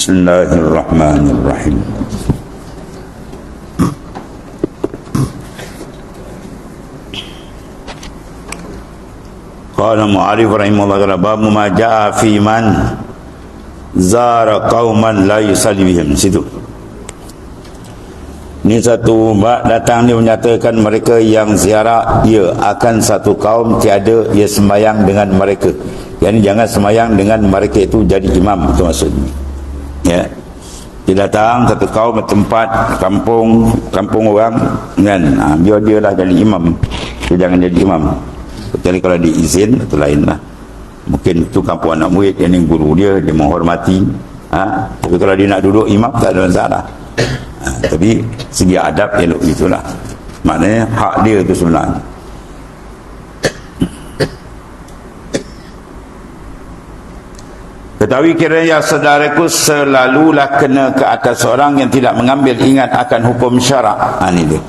Bismillahirrahmanirrahim. Qala mu'arif rahimahullah bab ma jaa fi man zara qauman la yusalli bihim. Situ. Ini satu bab datang ni menyatakan mereka yang ziarah ia akan satu kaum tiada ia sembahyang dengan mereka. Yang jangan sembahyang dengan mereka itu jadi imam, itu maksudnya. Ya. Dia datang satu kaum tempat kampung orang kan, dia lah jadi imam. Dia jangan jadi imam. Kecuali kalau diizin itu lain lah. Mungkin itu kampung anak murid, yang ini guru dia menghormati. Tapi kalau dia nak duduk imam tak ada masalah. Tapi segi adab elok itulah. Maknanya hak dia itu sebenarnya. Ketahui kiranya saudaraku selalulah kena ke atas orang yang tidak mengambil ingat akan hukum syarak. Ini dia.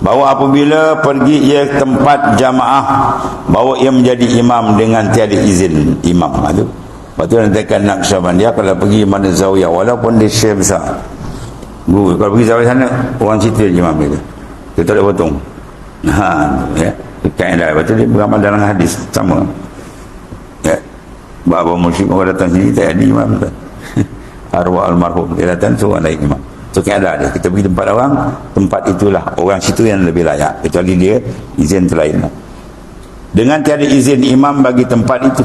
Bahawa apabila pergi ia tempat jamaah, bahawa ia menjadi imam dengan tiada izin imam. Itu. Lepas tu nantikan Naqsyabandiyah kalau pergi mana zawiyah, walaupun dia syekh besar. Kalau pergi zawiyah sana, orang situ je imam dia. Dia tak boleh potong. Ya. Kaedah. Lepas tu dia beramal dalam hadis. Sama. Ya. Bahawa musyrik orang datang sini tak ada imam kan. Arwah almarhum dia datang tu orang lain imam. Tu kaedah dia. Kita pergi tempat orang, tempat itulah orang situ yang lebih layak, kecuali dia izin terlain. Dengan tiada izin imam bagi tempat itu,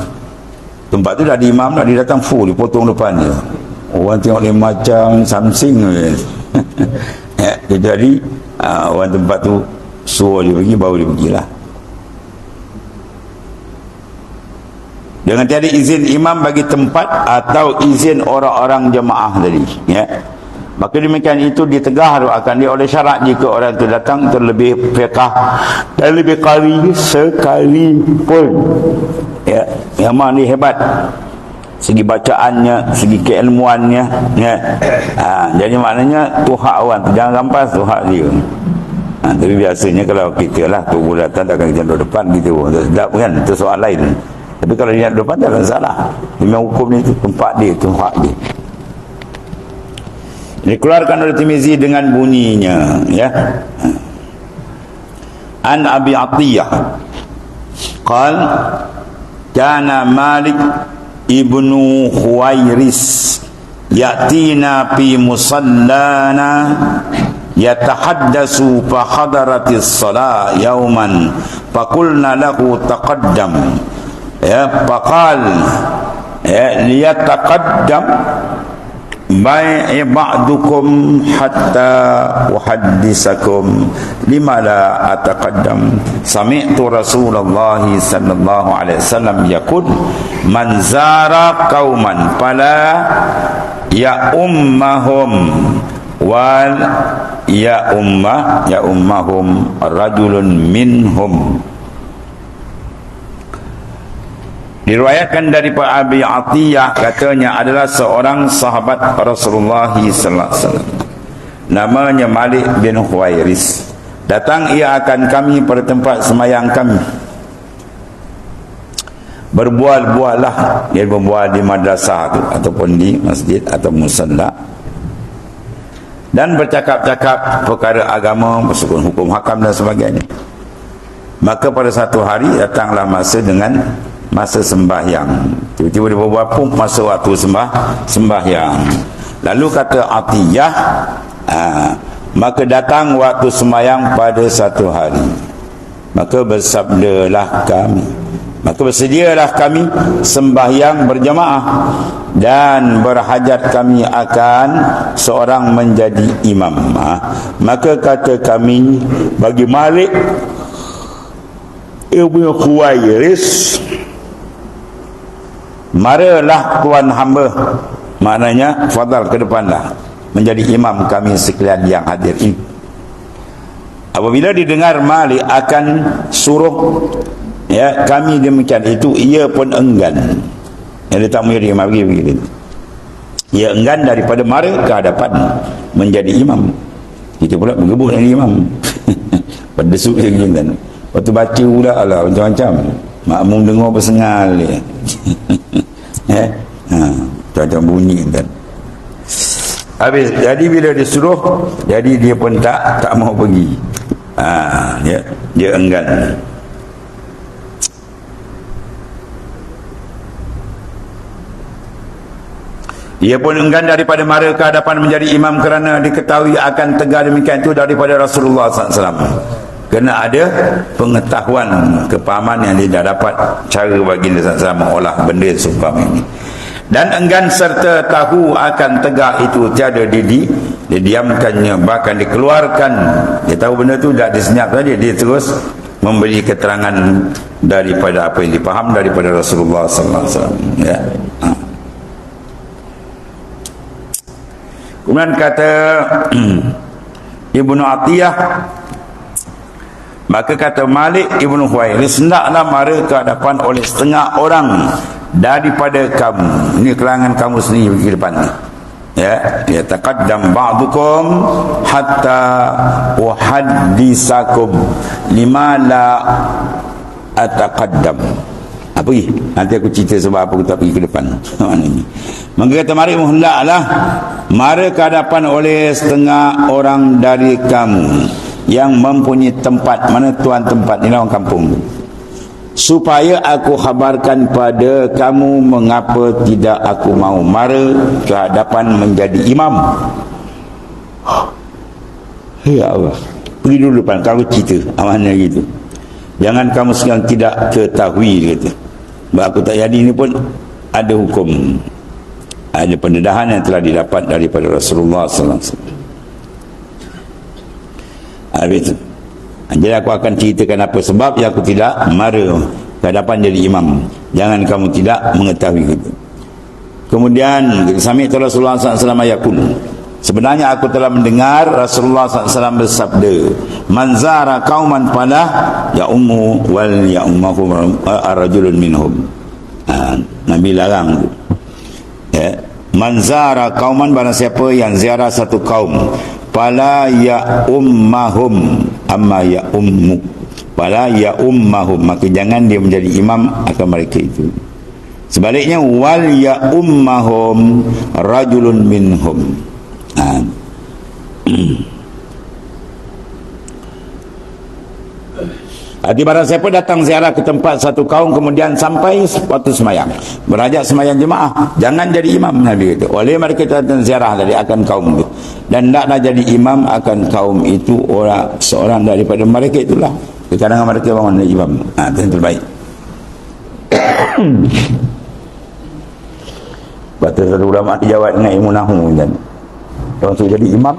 tempat tu dah ada imam dah, dia datang full, dia potong depan dia. Orang tengok dia macam something. Ya, jadi orang tempat tu suruh dia pergi, baru dia pergilah. Dengan tiada izin imam bagi tempat atau izin orang-orang jemaah tadi, ya. Maka demikian itu ditegah akan dia oleh syarat jika orang itu datang terlebih fiqah dan lebih qari sekali pun. Ya, yang mana dia hebat segi bacaannya, segi keilmuannya, ya. Jadi maknanya tu hak orang tu, jangan rampas tu hak dia. Tapi biasanya kalau kita lah tu datang takkan kita duduk depan gitu, tak sedap kan, itu soal lain. Tapi kalau dia duduk depan tak ada salah. Memang hukum ni tu tempat dia, tu hak dia. Dikeluarkan oleh Tirmizi dengan bunyinya, ya. An Abi Atiyah qal kana Malik ibnu Khuwairis yatina fi musallana yatahaddasu fa hadaratis salah yawman faqulna lahu taqaddam, ya, faqal ya liyataqaddam ba'dukum hatta uhaddisakum lima la ataqaddam sami'tu Rasulullah sallallahu alaihi wasallam yaqul man zara qauman fala ya ummahum wal ya ummahum rajulun minhum. Diriwayatkan daripada Abi Atiyah, katanya adalah seorang sahabat Rasulullah sallallahu alaihi wasallam, namanya Malik bin Khuwairis. Datang ia akan kami pada tempat semayang kami. Berbual-bualah, dia berbual di madrasah tu ataupun di masjid atau musalla, dan bercakap-cakap perkara agama, bersukun hukum hakam dan sebagainya. Maka pada satu hari datanglah masa dengan masa sembahyang. Tiba-tiba dia berbual pun masa waktu sembahyang. Lalu kata Atiyah, maka datang waktu sembahyang pada satu hari. Maka bersabdalah kami, maka bersedialah kami sembahyang berjamaah, dan berhajat kami akan seorang menjadi imam. Maka kata kami bagi Malik ibnu Khuwairis, marilah tuan hamba, maknanya fadal ke depanlah menjadi imam kami sekalian yang hadir ini. Apabila didengar Malik akan suruh, ya, kami demikian itu, ia pun enggan. Yang dia tak mau jadi imam begini. Ia enggan daripada mara ke hadapan menjadi imam. Kita pula bergebuk jadi imam. Berdesuk dia begini kan. Waktu baca pula lah macam-macam. Makmum dengar bersengal dia. Macam-macam bunyi kan. Habis, jadi bila disuruh, jadi dia pun tak mau pergi. Dia enggan. Dia pun enggan daripada mara ke hadapan menjadi imam kerana diketahui akan tegar demikian itu daripada Rasulullah SAW. Kena ada pengetahuan, kepahaman yang dia dah dapat cara baginda SAW mengolah benda seumpama ini. Dan enggan serta tahu akan tegar itu tiada didiamkannya, bahkan dikeluarkan. Dia tahu benda tu tak disenyap saja, dia terus memberi keterangan daripada apa yang dipaham daripada Rasulullah SAW. Ya. Kemudian kata Ibnu Atiyah, maka kata Malik Ibnu Huwairis, hendaklah mara ke hadapan oleh setengah orang daripada kamu. Ini kelangan kamu sendiri ke depan ni. Ya, taqaddam ba'dukum hatta uhaddisakum lima la ataqaddam. Pergi, nanti aku cerita sebab apa aku tak pergi ke depan. Maka kata Malik, hendaklah mara ke hadapan oleh setengah orang dari kamu yang mempunyai tempat. Mana tuan tempat ni, orang kampung, supaya aku khabarkan pada kamu mengapa tidak aku mau mara ke hadapan menjadi imam. Ya Allah, pergi dulu depan, kalau cerita amanah gitu. Jangan kamu sekarang tidak ketahui, kata. Sebab aku tak jadi ni pun ada hukum, ada pendedahan yang telah didapat daripada Rasulullah SAW. Habis itu, jadi aku akan ceritakan apa sebab yang aku tidak mara ke hadapan jadi imam. Jangan kamu tidak mengetahui gitu. Kemudian sami'tu Rasulullah SAW yaqul, sebenarnya aku telah mendengar Rasulullah SAW bersabda, man zara qauman fala ya ummu wal ya ummuhum rajulun minhum. Nabi larang tu. Ya, man zara qauman, barang siapa yang ziarah satu kaum, fala ya ummahum amma ya ummu, fala ya ummahum, maka jangan dia menjadi imam akan mereka itu. Sebaliknya, wal ya ummahum rajulun minhum. Jadi barang siapa datang ziarah ke tempat satu kaum kemudian sampai waktu semayang, berajak semayang jemaah, jangan jadi imam. Nabi kata, oleh mereka datang ziarah dari akan kaum itu, dan taklah jadi imam akan kaum itu seorang daripada mereka itulah. Di kalangan mereka bangun jadi imam. Itu yang terbaik. Kata satu ulama dijawab dengan ilmu nahu, dan orang tu jadi imam,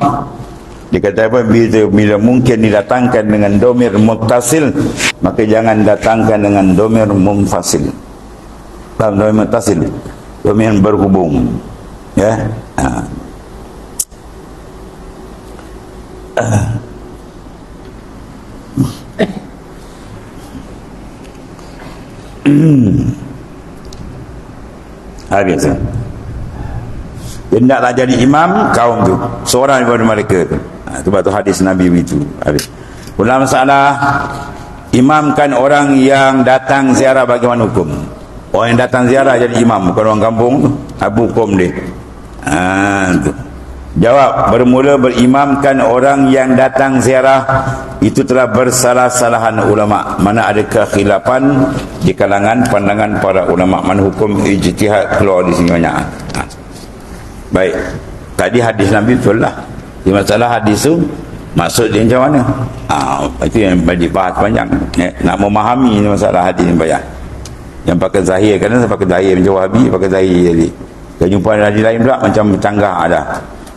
dia kata apa, bila mungkin didatangkan dengan domir muttasil, maka jangan datangkan dengan domir munfasil. Faham domir muttasil? Domir yang berhubung. Ya. Habis. Dia hendaklah jadi imam kaum tu, seorang daripada mereka tu. Sebab tu hadis Nabi itu. Habis. Dalam masalah imamkan orang yang datang ziarah, bagaimana hukum? Orang yang datang ziarah jadi imam, bukan orang kampung tu. Apa hukum dia? Tu. Jawab, bermula berimamkan orang yang datang ziarah itu telah bersalah-salahan ulama. Mana ada kekhilafan di kalangan pandangan para ulama. Mana hukum ijtihad keluar di sini banyak. Baik, tadi hadis Nabi betul lah. Di masalah hadis tu maksud dia macam mana? Itu yang dibahas panjang. Nak memahami masalah hadis ni banyak. Yang pakai zahir, kadang saya pakai zahir macam Wahabi, pakai zahir jadi. Kalau jumpa hadis lain pula macam bercanggah ada.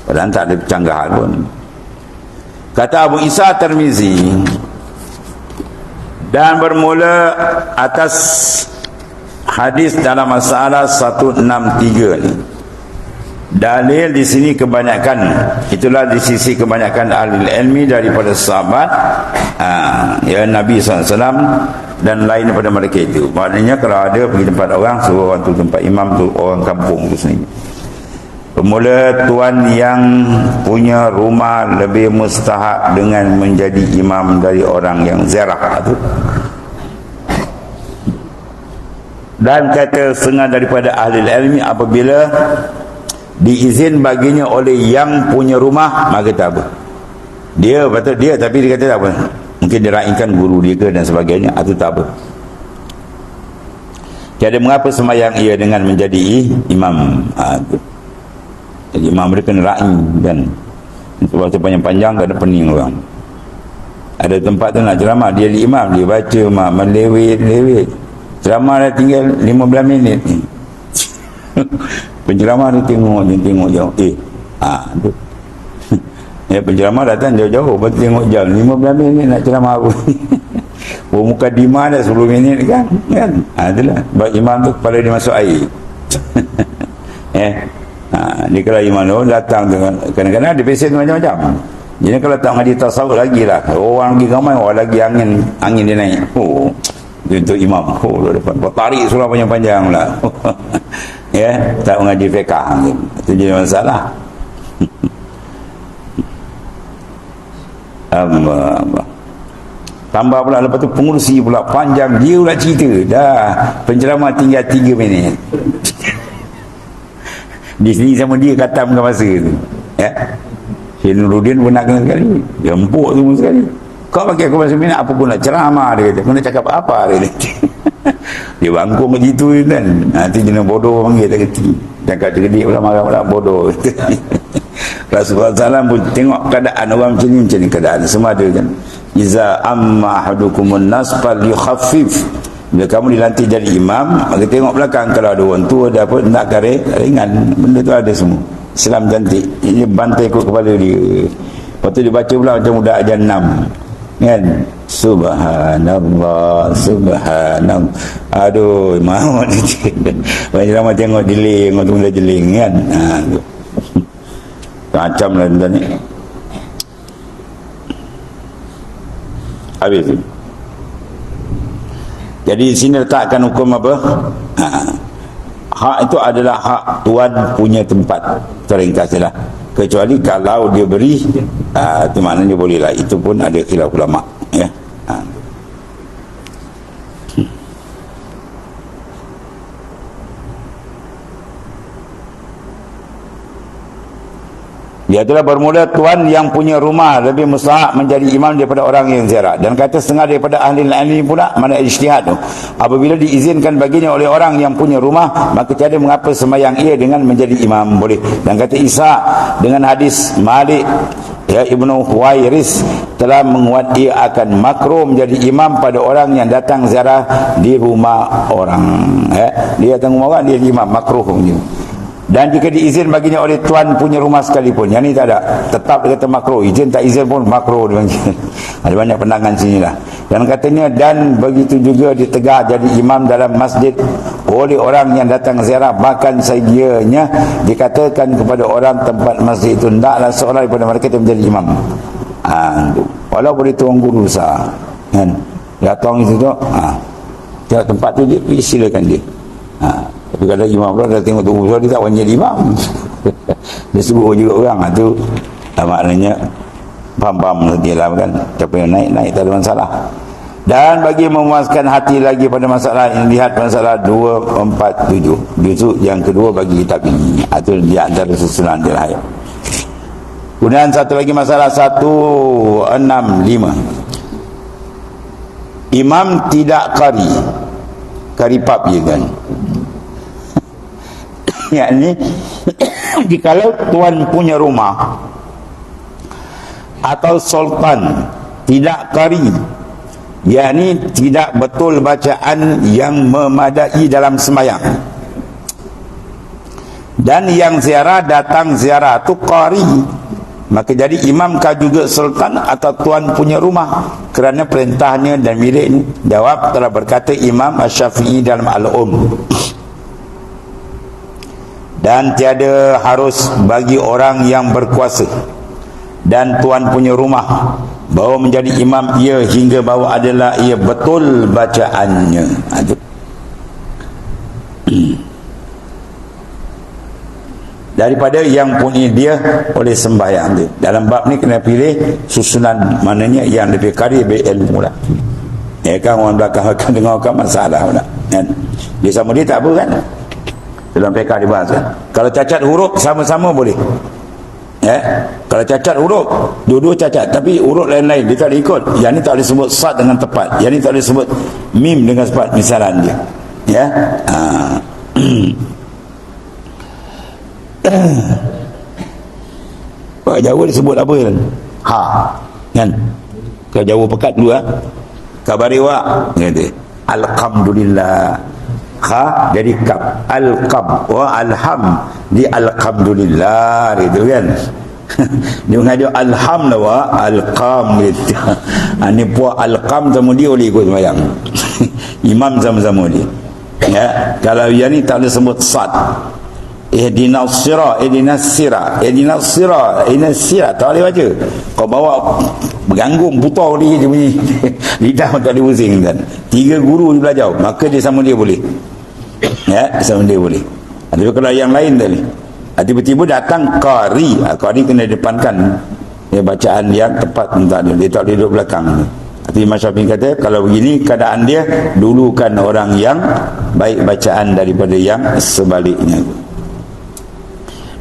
Padahal tak ada bercanggah pun. Kata Abu Isa Tirmizi, dan bermula atas hadis dalam masalah 163 ni. Dalil di sini kebanyakan, itulah di sisi kebanyakan ahli ilmi daripada sahabat ya Nabi SAW dan lain daripada mereka itu. Maknanya kalau ada pergi tempat orang, suruh orang tu tempat imam tu orang kampung tu sendiri. Bermula tuan yang punya rumah lebih mustahak dengan menjadi imam dari orang yang ziarah tu. Dan kata setengah daripada ahli ilmi, apabila diizin baginya oleh yang punya rumah, maka tak apa. Dia betul dia, tapi dia kata tak apa, mungkin dia raihkan guru dia ke dan sebagainya, itu tak apa. Tiada mengapa sembahyang ia dengan menjadi imam. Jadi imam dia kena raih kan. Sebab panjang-panjang tak ada pening orang. Ada tempat tu nak ceramah, dia di imam, dia baca melewit. Ceramah dah tinggal 15 minit ni. Penceramah dia tengok jauh. Tu. Ya, penceramah datang jauh-jauh, lepas tengok jam 15 minit nak ceramah aku. Muka dima dah 10 minit kan. Itulah. Sebab imam tu kepala dia masuk air. Dia kalau imam tu datang tu, kadang-kadang dia pesen macam-macam. Jadi kalau tak ngaji tasawuf lagi lah, orang lagi ramai, orang lagi angin dia naik. Untuk imam. Depan tarik surah panjang-panjang pula. Tak mengaji fiqh. Itu jadi masalah. Allah. Tambah pula lepas tu pengurusi pula panjang, dia pula cerita. Dah penceramah tinggal 3 minit. Di sini sama dia katamkan masa tu. Syed Nuruddin pun nak kena sekali. Dia empuk semua sekali. Kau pakai aku masa minat, apa pun nak ceramah, dia kata. Kau nak cakap apa, dia kata. Dia bangkung macam itu kan. Nanti jenis bodoh panggil tak kerti. Cakap cerdik pula, marah pula bodoh. Rasulullah SAW pun tengok keadaan orang macam ni keadaan. Semua ada kan. Iza amma ahadukumun nas fal yukhaffif. Bila kamu dilantik jadi imam, maka tengok belakang, kalau ada orang tua, ada apa, nak kare ringan. Benda tu ada semua. Islam cantik. Ini bantai ikut kepala dia. Lepas tu dia baca pula macam budak ajar 6 kan. Subhanallah, subhanallah. Aduh, mahu ni. Banyak lama tengok jeling, orang tu mula jeling kan. Macam lah tuan ni. Habis tu. Jadi sini letakkan hukum apa? Hak itu adalah hak tuan punya tempat. Teringkaslah. Kecuali kalau dia beri, itu maknanya boleh lah. Itu pun ada khilaf ulama. Ya. Dia telah bermula tuan yang punya rumah lebih mustahak menjadi imam daripada orang yang ziarah. Dan kata setengah daripada ahli ilmu pula, mana ijtihad tu, apabila diizinkan baginya oleh orang yang punya rumah, maka tiada mengapa sembahyang ia dengan menjadi imam, boleh. Dan kata Isa dengan hadis Malik Ibnu Huwairis telah menguat ia akan makruh menjadi imam pada orang yang datang ziarah di rumah orang. Dia datang rumah orang, dia imam, makruh punya. Dan jika diizin baginya oleh tuan punya rumah sekalipun, yang ni tak ada, tetap dia kata makruh. Izin tak izin pun makruh dia panggil. Ada banyak pandangan sini lah. Dan katanya, dan begitu juga ditegah jadi imam dalam masjid oleh orang yang datang ziarah, bahkan segianya dikatakan kepada orang tempat masjid itu, hendaklah seorang daripada mereka itu menjadi imam. Walaupun itu orang guru besar kan, datang itu tu, tempat tu dia silakan dia. Tapi kalau imam pula dah tengok tubuh besar, dia tak wanjil imam. Dia suruh juga orang. Itu maknanya faham-faham dia lah kan. Siapa yang naik tak ada masalah. Dan bagi memuaskan hati lagi pada masalah ini, lihat masalah 247 juzuk yang kedua bagi kitab ini. Itu di antara susunan dia lah. Kemudian satu lagi masalah 165. Imam tidak kari pap je kan. Yakni jikalau tuan punya rumah atau sultan tidak qari, yakni tidak betul bacaan yang memadai dalam sembahyang, dan yang ziarah datang ziarah tu qari, maka jadi imamkah juga sultan atau tuan punya rumah kerana perintahnya dan miliknya? Jawab, telah berkata Imam Asy-Syafi'i dalam Al-Um, dan tiada harus bagi orang yang berkuasa dan tuan punya rumah bahawa menjadi imam ia hingga bahawa adalah ia betul bacaannya. Daripada yang punya dia oleh sembahyang dia. Dalam bab ni kena pilih susunan, maknanya yang lebih kari, lebih ilmu lah. Kan orang belakang akan dengar masalah pula kan. Dia sama dia tak apa kan. Dalam fiqh dibahas kan. Kalau cacat huruf sama-sama boleh. Kalau cacat huruf, dua-dua cacat, tapi huruf lain-lain, dia tak boleh ikut. Yang ni tak boleh sebut sad dengan tepat, yang ni tak boleh sebut mim dengan tepat, misalnya dia. Pak Jawa disebut apa kan? Ha, kan? Kalau Jawa pekat dulu kabariwa kata alhamdulillah. Ha jadi kap, alqam wa alham di alhamdulillah gitu kan. Dia ngadi alham lah wa alqam gitu. Ani puak alqam sama dia boleh ikut sembahyang. Imam sama-sama dia. Ya, kalau yang ni tak ada sebut sad. Ihdinas sirah, ihdinas sirah, ihdinas sirah, ihdinas sirah, tak boleh baca. Kau bawa berganggung putar dia bunyi. Lidah tak ada pusing kan. 3 guru dia belajar, maka dia sama dia boleh. Ya, sama dia boleh. Tapi kalau yang lain tadi, tiba-tiba datang qari, qari kena depankan. Ya, bacaan yang tepat tak ada. Dia tak boleh duduk belakang. Tapi Imam Syafi'i kata kalau begini keadaan dia, dulukan orang yang baik bacaan daripada yang sebaliknya.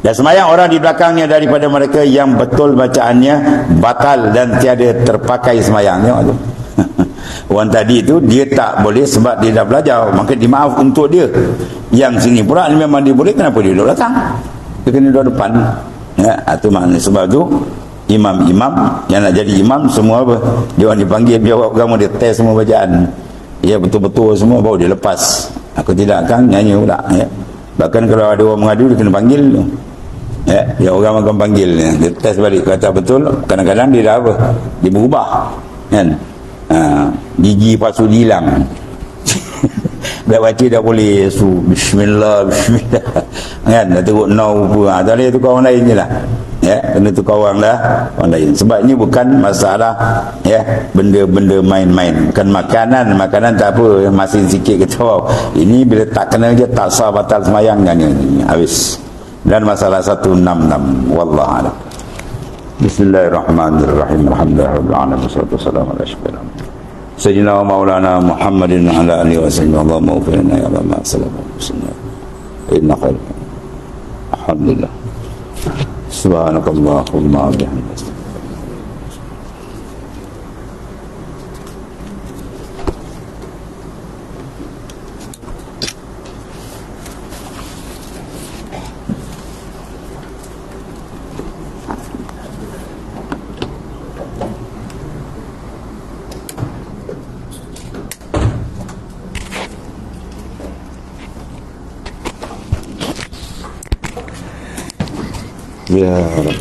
Dan semayang orang di belakangnya daripada mereka yang betul bacaannya batal dan tiada terpakai semayangnya. Orang tadi itu dia tak boleh sebab dia dah belajar, maka dimaaf untuk dia. Yang sini pula memang dia boleh, kenapa dia duduk belakang? Dia kena duduk depan. Ya, itu maknanya. Sebab tu imam-imam yang nak jadi imam semua apa? Dia orang dipanggil jawab agama, dia test semua bacaan. Ya betul-betul semua baru dia lepas. Aku tidak akan nyanyi pula. Ya. Bahkan kalau ada orang mengadu dia kena panggil tu. Ya, orang akan panggil dia test balik kata betul. Kadang-kadang dia dah apa? Dia berubah kan. Gigi pasu hilang. Dah baca dah boleh bismillah bismillah kan, dah teruk now pun. Tak boleh tukar orang lain je lah. Ya, kena tukar orang lain. Sebab ini bukan masalah ya benda-benda main-main, bukan makanan tak apa, masih sikit ketawa. Ini bila tak kena je tak sah, batal semayang kan, habis. Dan masalah 166 wallahu a'lam. Bismillahirrahmanirrahim. Alhamdulillahirabbil alamin wassalatu wassalamu ala asyrafil anbiya sayyidina wa maulana Muhammadin wa ala alihi wa sahbihi. Allahumma ighfir lana ya Allah ma sallallahu alaihi wasallam. Inna khair. Alhamdulillah. Subhanakallahumma wa bihamdika. Ya Rabbi.